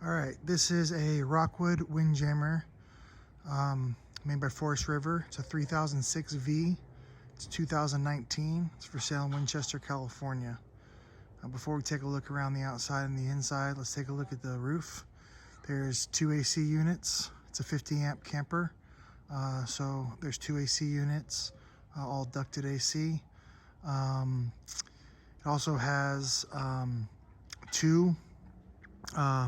All right, this is a Rockwood Windjammer made by Forest River. It's a 3006 V. It's 2019. It's for sale in Winchester, California. Before we take a look around the outside and the inside, let's take a look at the roof. There's two AC units. It's a 50 amp camper. So there's two AC units, all ducted AC. It also has two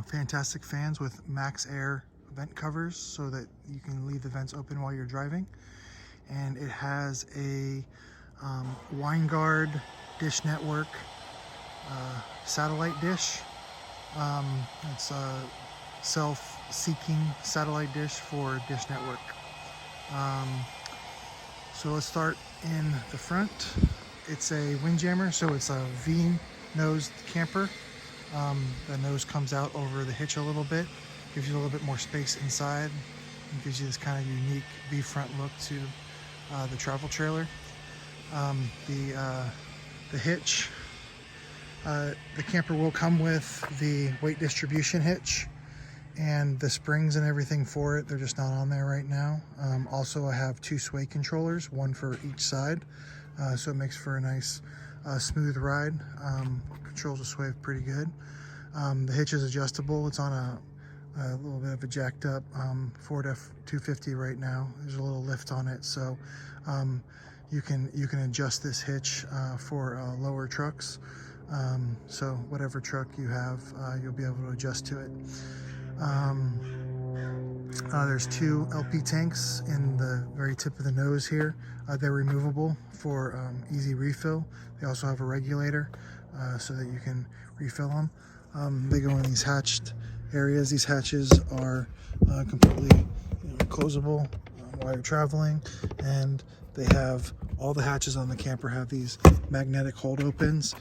fantastic fans with max air vent covers so that you can leave the vents open while you're driving. And it has a Winegard Dish Network satellite dish. It's a self-seeking satellite dish for Dish Network. So let's start in the front. It's a Windjammer, so it's a V-nosed camper. The nose comes out over the hitch a little bit, gives you a little bit more space inside, and gives you this kind of unique V-front look to the travel trailer. The hitch, the camper will come with the weight distribution hitch and the springs and everything for it. They're just not on there right now. Also, I have two sway controllers, one for each side, so it makes for a nice smooth ride. Controls the sway pretty good. The hitch is adjustable. It's on a little bit of a jacked up Ford F-250 right now. There's a little lift on it, so you can adjust this hitch for lower trucks. So whatever truck you have, you'll be able to adjust to it. There's two LP tanks in the very tip of the nose here. They're removable for easy refill. They also have a regulator so that you can refill them. They go in these hatched areas. These hatches are completely closable while you're traveling, and they have all the hatches on the camper have these magnetic hold opens,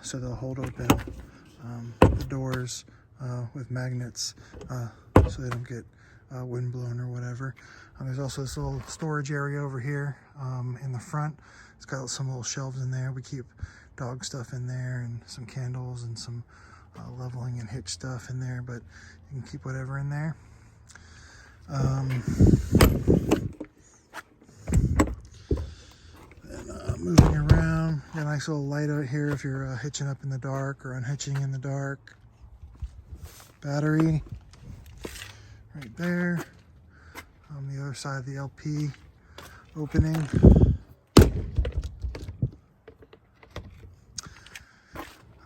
so they'll hold open the doors with magnets so they don't get wind blown or whatever. There's also this little storage area over here in the front. It's got some little shelves in there. We keep dog stuff in there and some candles and some leveling and hitch stuff in there, but you can keep whatever in there. Moving around, got a nice little light out here if you're hitching up in the dark or unhitching in the dark. Battery right there. On the other side of the LP opening.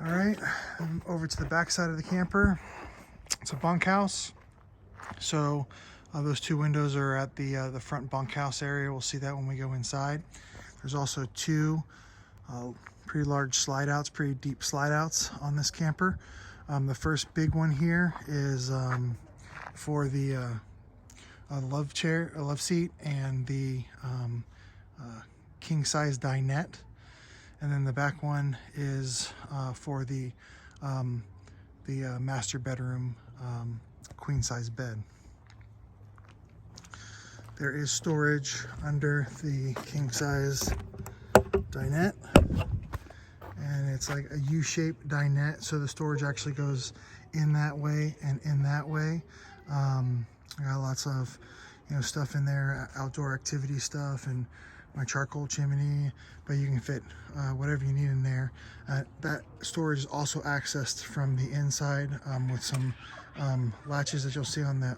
All right, over to the back side of the camper. It's a bunkhouse. So those two windows are at the front bunkhouse area. We'll see that when we go inside. There's also two pretty large slide outs, pretty deep slide outs on this camper. The first big one here is for the love seat and the king size dinette. And then the back one is for the master bedroom queen size bed. There is storage under the king size dinette, and it's like a U-shaped dinette, so the storage actually goes in that way and in that way. I got lots of stuff in there, outdoor activity stuff, and my charcoal chimney, but you can fit whatever you need in there. That storage is also accessed from the inside with some latches that you'll see on the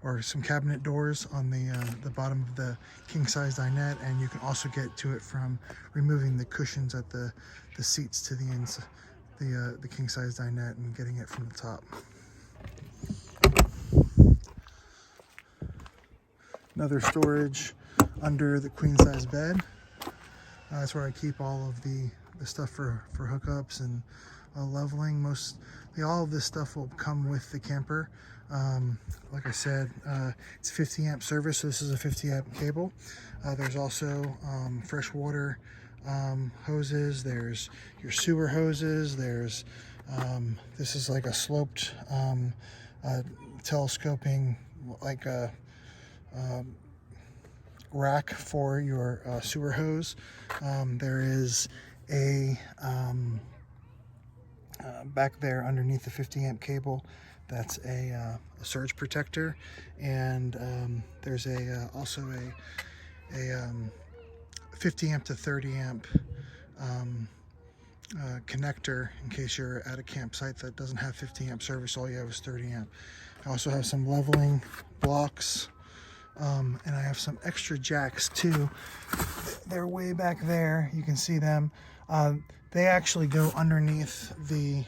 or some cabinet doors on the bottom of the king size dinette, and you can also get to it from removing the cushions at the seats to the inside, the king size dinette, and getting it from the top. Another storage under the queen size bed. That's where I keep all of the stuff for hookups and leveling. All of this stuff will come with the camper. Like I said, it's 50 amp service, so this is a 50 amp cable. There's also fresh water hoses. There's your sewer hoses. There's this is like a sloped telescoping, like a rack for your sewer hose. There is a Back there underneath the 50 amp cable, that's a surge protector, and there's also a 50 amp to 30 amp connector in case you're at a campsite that doesn't have 50 amp service. All you have is 30 amp. I also have some leveling blocks, and I have some extra jacks too. They're way back there. You can see them. They actually go underneath the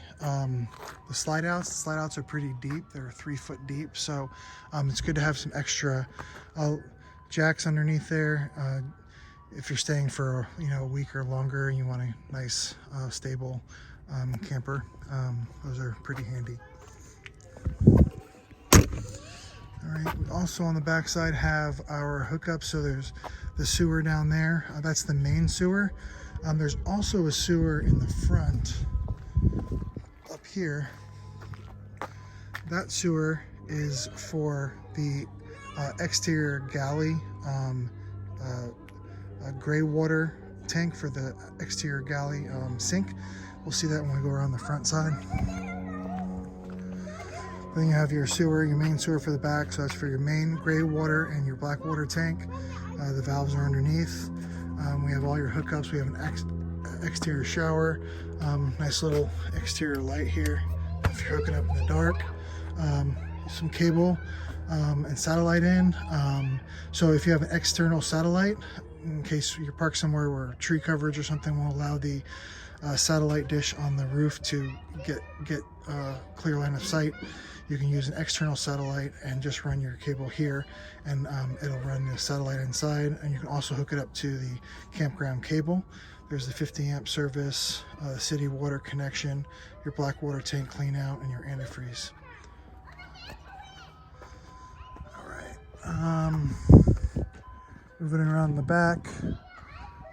slide outs. The slide outs are pretty deep. They're 3 foot deep, so it's good to have some extra jacks underneath there. If you're staying for a week or longer and you want a nice stable camper, those are pretty handy. All right, we also on the back side have our hookup. So there's the sewer down there. That's the main sewer. There's also a sewer in the front up here. That sewer is for the exterior galley, gray water tank for the exterior galley sink. We'll see that when we go around the front side. Then you have your sewer, your main sewer for the back. So that's for your main gray water and your black water tank. The valves are underneath. We have all your hookups. We have an exterior shower, nice little exterior light here if you're hooking up in the dark. Some cable and satellite in. So if you have an external satellite, in case you're parked somewhere where tree coverage or something won't allow the satellite dish on the roof to get clear line of sight, you can use an external satellite and just run your cable here, and it'll run the satellite inside. And you can also hook it up to the campground cable. There's the 50 amp service, city water connection, your black water tank clean out, and your antifreeze. All right, moving around the back,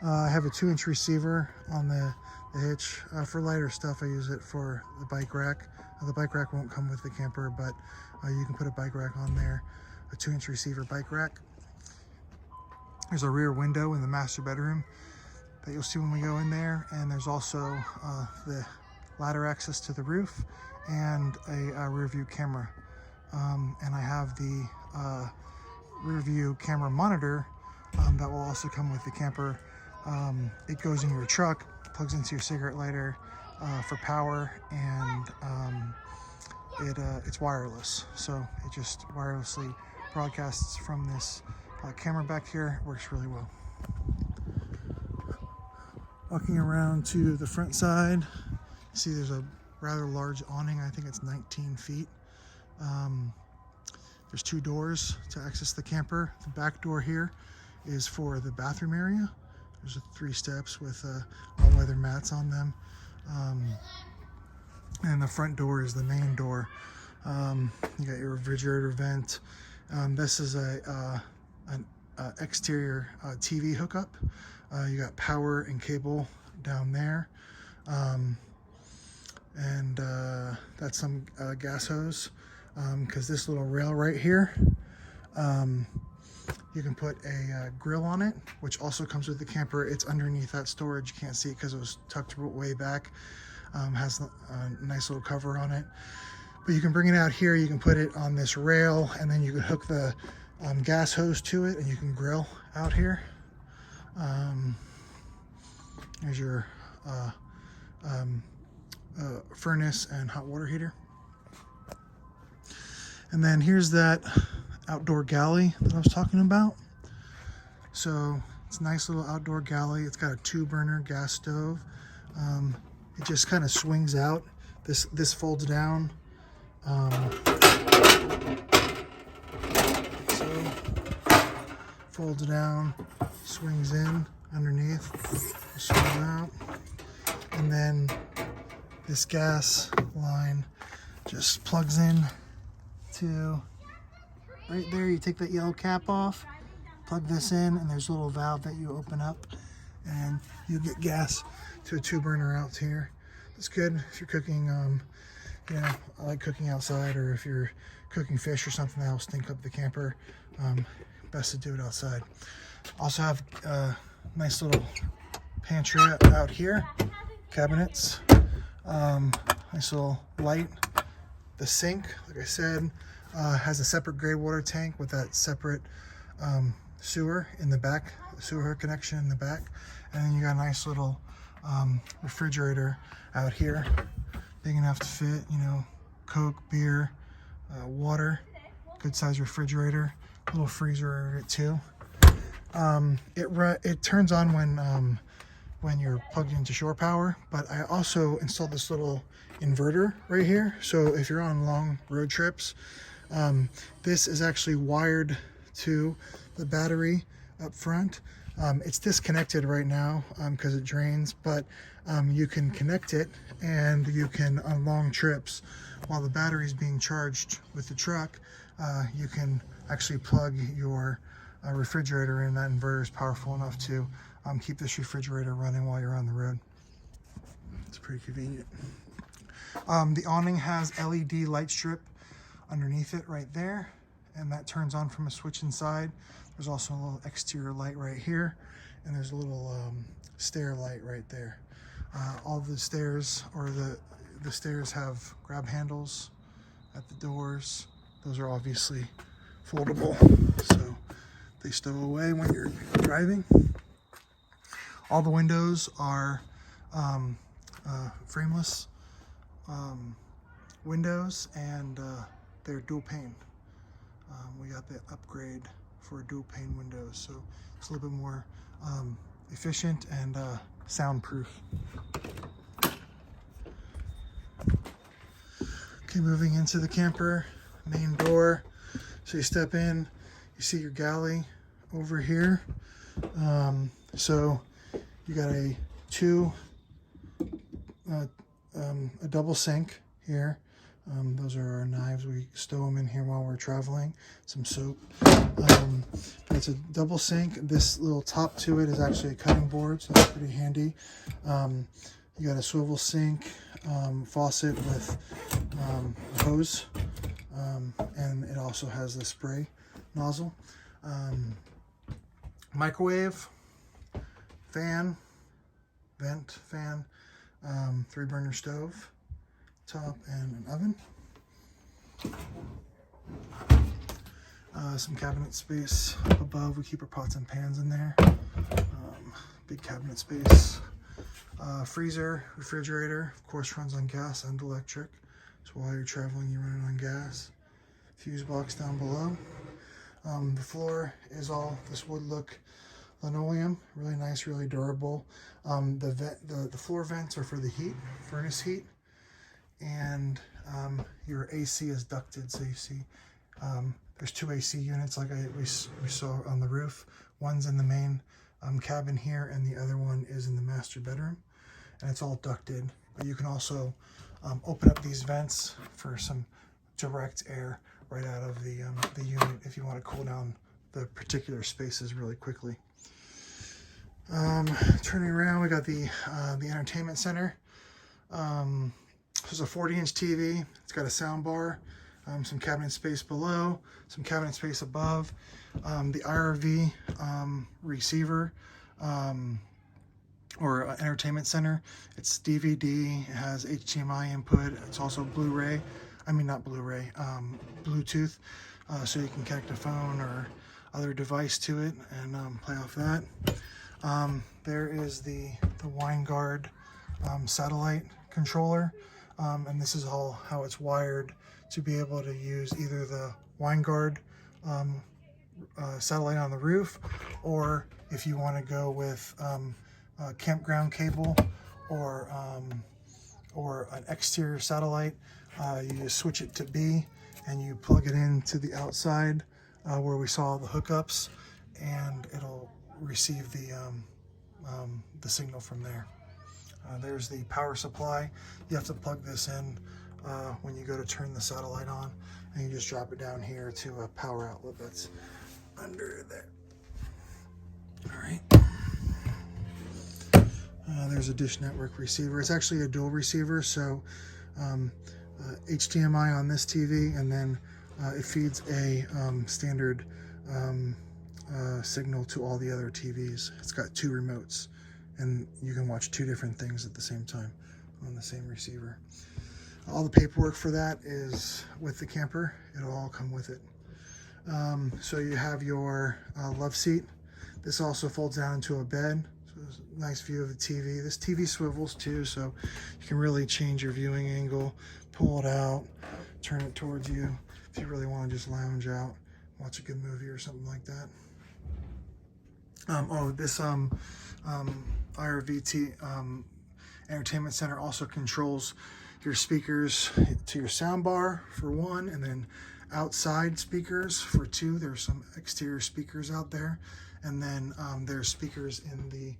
I have a 2-inch receiver on the hitch. For lighter stuff, I use it for the bike rack. The bike rack won't come with the camper, but you can put a bike rack on there, a 2-inch receiver bike rack. There's a rear window in the master bedroom that you'll see when we go in there, and there's also the ladder access to the roof and a rear view camera. And I have the rear view camera monitor that will also come with the camper. It goes in your truck, plugs into your cigarette lighter for power, and it's wireless, so it just wirelessly broadcasts from this camera back here. It works really well. Walking around to the front side, see there's a rather large awning. I think it's 19 feet. There's 2 doors to access the camper. The back door here is for the bathroom area. There's 3 steps with all-weather mats on them. And the front door is the main door. You got your refrigerator vent. This is an exterior TV hookup. You got power and cable down there. And that's some gas hose. Because this little rail right here, you can put a grill on it, which also comes with the camper. It's underneath that storage. You can't see it because it was tucked way back. Has a nice little cover on it. But you can bring it out here. You can put it on this rail, and then you can hook the gas hose to it, and you can grill out here. There's your furnace and hot water heater. And then here's that outdoor galley that I was talking about. So it's a nice little outdoor galley. It's got a 2-burner gas stove. It just kind of swings out. This folds down. So folds down, swings in underneath, swings out, and then this gas line just plugs in to right there. You take that yellow cap off, plug this in, and there's a little valve that you open up, and you get gas to a 2-burner out here. It's good if you're cooking, I like cooking outside, or if you're cooking fish or something that'll stink up the camper. Best to do it outside. Also have a nice little pantry out here, cabinets. Nice little light. The sink, like I said, has a separate gray water tank with that separate sewer in the back, sewer connection in the back. And then you got a nice little refrigerator out here, big enough to fit, you know, Coke, beer, water, good size refrigerator, little freezer in it too. It turns on when you're plugged into shore power, but I also installed this little inverter right here. So if you're on long road trips, this is actually wired to the battery up front. It's disconnected right now because it drains, but you can connect it, and you can, on long trips, while the battery is being charged with the truck, you can actually plug your refrigerator in. That inverter is powerful enough to keep this refrigerator running while you're on the road. It's pretty convenient. The awning has LED light strip underneath it right there, and that turns on from a switch inside. There's also a little exterior light right here, and there's a little stair light right there. All the stairs, or the stairs, have grab handles at the doors. Those are obviously foldable, so they stow away when you're driving. All the windows are frameless windows, and they're dual pane. We got the upgrade for dual pane windows, so it's a little bit more efficient and soundproof. Okay, moving into the camper, main door. So you step in, you see your galley over here. So you got a double sink here. Those are our knives. We stow them in here while we're traveling. Some soap. It's a double sink. This little top to it is actually a cutting board, so that's pretty handy. You got a swivel sink, faucet with a hose, and it also has the spray nozzle. Microwave, fan, vent fan, 3-burner stove, top, and an oven. Some cabinet space above. We keep our pots and pans in there. Big cabinet space. Freezer, refrigerator, of course, runs on gas and electric. So while you're traveling, you run it on gas. Fuse box down below. The floor is all this wood look linoleum, really nice, really durable. The floor vents are for the heat, furnace heat, and your AC is ducted. So you see there's 2 AC units like we saw on the roof. One's in the main cabin here, and the other one is in the master bedroom, and it's all ducted. But you can also open up these vents for some direct air right out of the unit if you want to cool down the particular spaces really quickly. Turning around, we got the entertainment center. This is a 40-inch TV. It's got a sound bar, some cabinet space below, some cabinet space above, the IRV receiver, or entertainment center. It's DVD, it has HDMI input, it's also Blu-ray, not Blu-ray, Bluetooth, so you can connect a phone or other device to it and play off that. There is the Winegard satellite controller, and this is all how it's wired to be able to use either the Winegard satellite on the roof, or if you want to go with a campground cable or an exterior satellite, you just switch it to B and you plug it into the outside where we saw the hookups, and it'll receive the signal from there. There's the power supply. You have to plug this in when you go to turn the satellite on, and you just drop it down here to a power outlet that's under there. All right. There's a Dish Network receiver. It's actually a dual receiver, so HDMI on this TV, and then it feeds a standard signal to all the other TVs. It's got 2 remotes, and you can watch 2 different things at the same time. on the same receiver. All the paperwork for that is with the camper. It'll all come with it. So you have your love seat. This also folds down into a bed. So there's a nice view of the TV. This TV swivels too, so you can really change your viewing angle, pull it out, turn it towards you if you really want to just lounge out, watch a good movie or something like that. This IRVT entertainment center also controls your speakers to your sound bar for one, and then outside speakers for two. There's some exterior speakers out there, and then there's speakers in the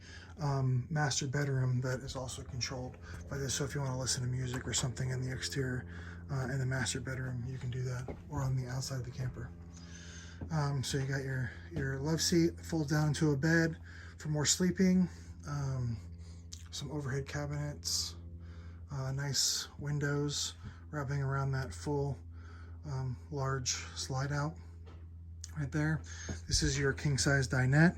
master bedroom that is also controlled by this. So if you want to listen to music or something in the exterior in the master bedroom, you can do that, or on the outside of the camper. So you got your love seat, folds down into a bed for more sleeping, some overhead cabinets, nice windows wrapping around that full large slide out right there. This is your king size dinette.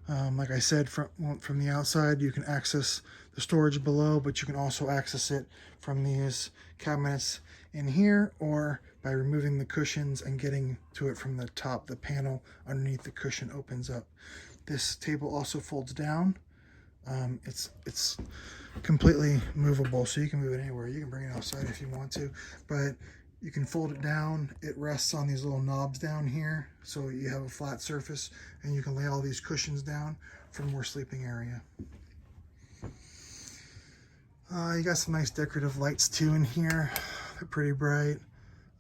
Like I said, from the outside you can access the storage below, but you can also access it from these cabinets in here, or by removing the cushions and getting to it from the top. The panel underneath the cushion opens up. This table also folds down. It's completely movable, so you can move it anywhere. You can bring it outside if you want to, but you can fold it down. It rests on these little knobs down here, so you have a flat surface, and you can lay all these cushions down for more sleeping area. You got some nice decorative lights too in here. They're pretty bright.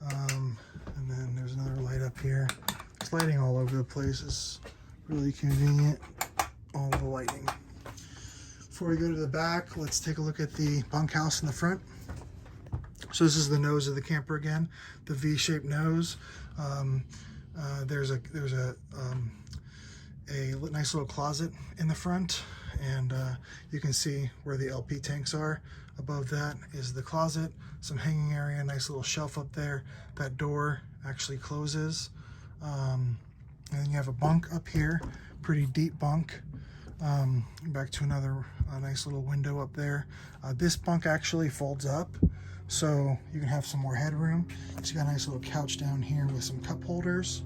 And then there's another light up here. There's lighting all over the place. It's really convenient, all the lighting. Before we go to the back, let's take a look at the bunkhouse in the front. So this is the nose of the camper again, the V-shaped nose. There's a nice little closet in the front, and you can see where the LP tanks are. Above that is the closet, some hanging area, nice little shelf up there. That door actually closes. And then you have a bunk up here, pretty deep bunk. Back to another nice little window up there. This bunk actually folds up, so you can have some more headroom. So you got a nice little couch down here with some cup holders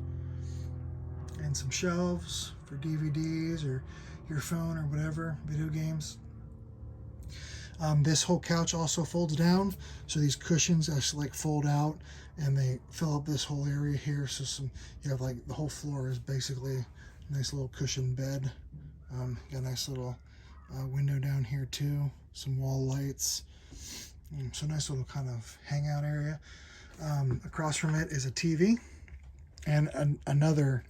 and some shelves for DVDs or your phone or whatever, video games. This whole couch also folds down, so these cushions actually like fold out and they fill up this whole area here. So you have like the whole floor is basically a nice little cushion bed. Got a nice little window down here too, some wall lights. So nice little kind of hangout area. Across from it is a TV and another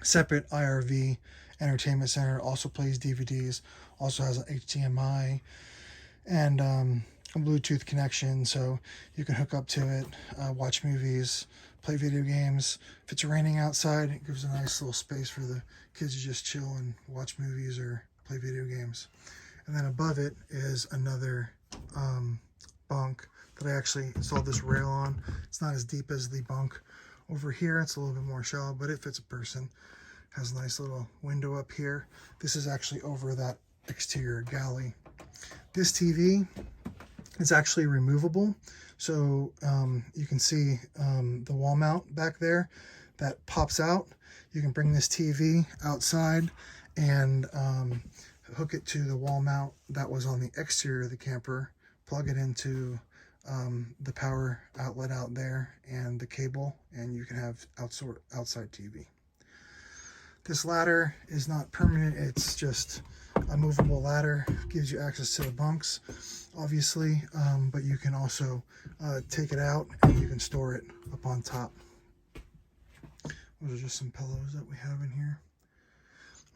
separate IRV entertainment center. Also plays DVDs, also has an HDMI and a Bluetooth connection, so you can hook up to it, watch movies, play video games. If it's raining outside, it gives a nice little space for the kids to just chill and watch movies or play video games. And then above it is another bunk that I actually installed this rail on. It's not as deep as the bunk over here. It's a little bit more shallow, but it fits a person. Has a nice little window up here. This is actually over that exterior galley. This TV is actually removable. So you can see the wall mount back there that pops out. You can bring this TV outside and hook it to the wall mount that was on the exterior of the camper, plug it into the power outlet out there and the cable, and you can have outside TV. This ladder is not permanent, it's just a movable ladder. Gives you access to the bunks, obviously, but you can also take it out and you can store it up on top. Those are just some pillows that we have in here.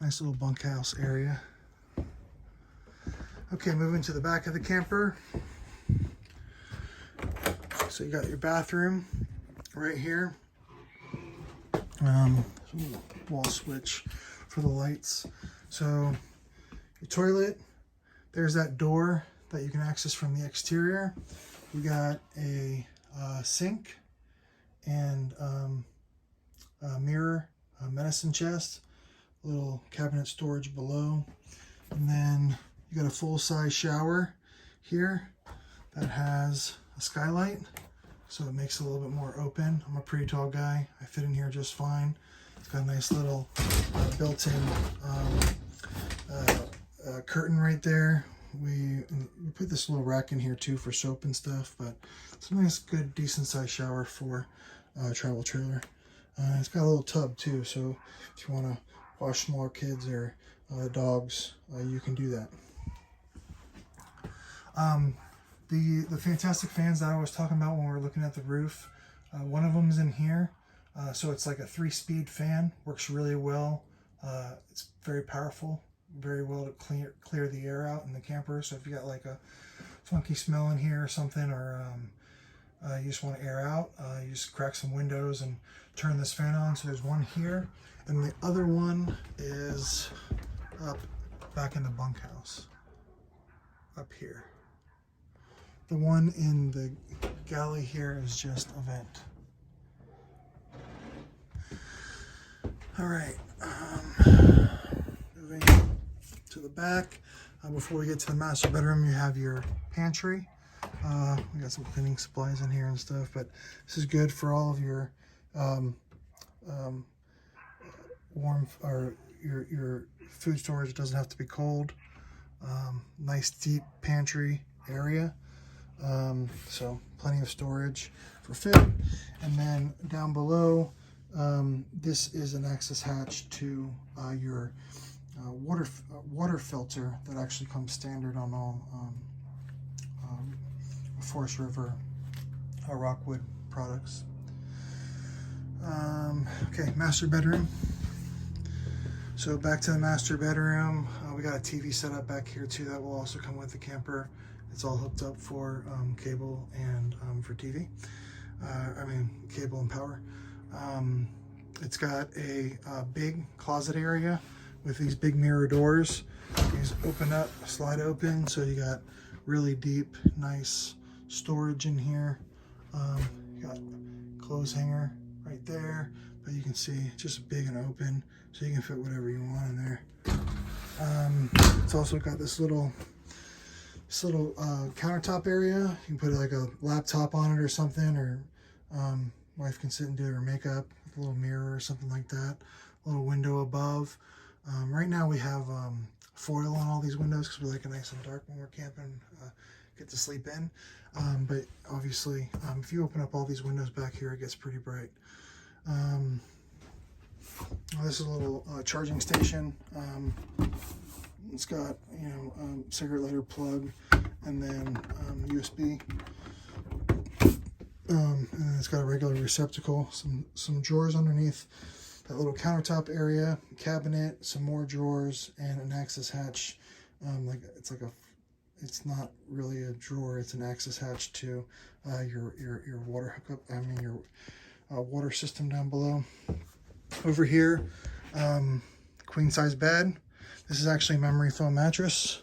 Nice little bunkhouse area. Okay, moving to the back of the camper. So you got your bathroom right here. Wall switch for the lights. So your toilet, there's that door that you can access from the exterior. You got a sink and a mirror, a medicine chest, a little cabinet storage below, and then you got a full-size shower here that has a skylight, so it makes it a little bit more open. I'm a pretty tall guy. I fit in here just fine. It's got a nice little built-in curtain right there. We put this little rack in here too for soap and stuff, but it's a nice, good, decent sized shower for a travel trailer. It's got a little tub too, so if you want to wash smaller kids or dogs, you can do that. The fantastic fans that I was talking about when we were looking at the roof, one of them is in here. So it's like a 3-speed fan, works really well. It's very powerful, very well to clear the air out in the camper. So if you got like a funky smell in here or something, or you just want to air out, you just crack some windows and turn this fan on. So there's one here, and the other one is up back in the bunkhouse, up here. The one in the galley here is just a vent. All right, moving to the back. Before we get to the master bedroom, you have your pantry. We got some cleaning supplies in here and stuff, but this is good for all of your warm, or your food storage. It doesn't have to be cold. Nice deep pantry area. So plenty of storage for food. And then down below, this is an access hatch to your water filter that actually comes standard on all Forest River Rockwood products. Okay, master bedroom. So back to the master bedroom. We got a TV set up back here too that will also come with the camper. It's all hooked up for cable and for TV. Cable and power. It's got a big closet area with these big mirror doors. These open up, slide open, so you got really deep, nice storage in here. You got clothes hanger right there, but you can see it's just big and open, so you can fit whatever you want in there. It's also got this little countertop area. You can put like a laptop on it or something, or wife can sit and do her makeup with a little mirror or something like that. A little window above. Right now we have foil on all these windows because we like it nice and dark when we're camping, get to sleep in. But obviously, if you open up all these windows back here, it gets pretty bright. This is a little charging station. It's got, cigarette lighter plug, and then USB. And then it's got a regular receptacle, some drawers underneath that little countertop area, cabinet, some more drawers, and an access hatch. It's not really a drawer; it's an access hatch to your water hookup. Your water system down below. Over here, queen size bed. This is actually a memory foam mattress,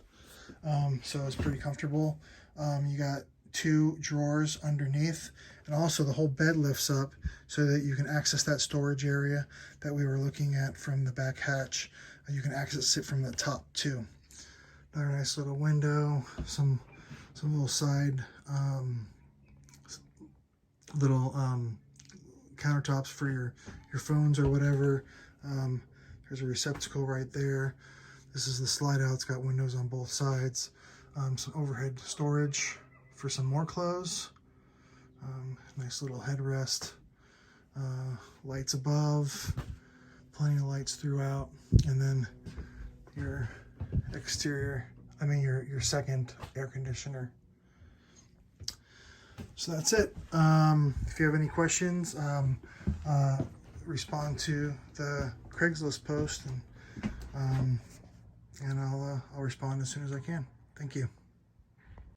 so it's pretty comfortable. You got 2 drawers underneath, and also the whole bed lifts up so that you can access that storage area that we were looking at from the back hatch. You can access it from the top too. Another nice little window, some little side countertops for your phones or whatever. There's a receptacle right there. This is the slide out. It's got windows on both sides. Some overhead storage for some more clothes. Nice little headrest. Lights above. Plenty of lights throughout. And then your your second air conditioner. So that's it. If you have any questions, respond to the Craigslist post, and I'll respond as soon as I can. Thank you.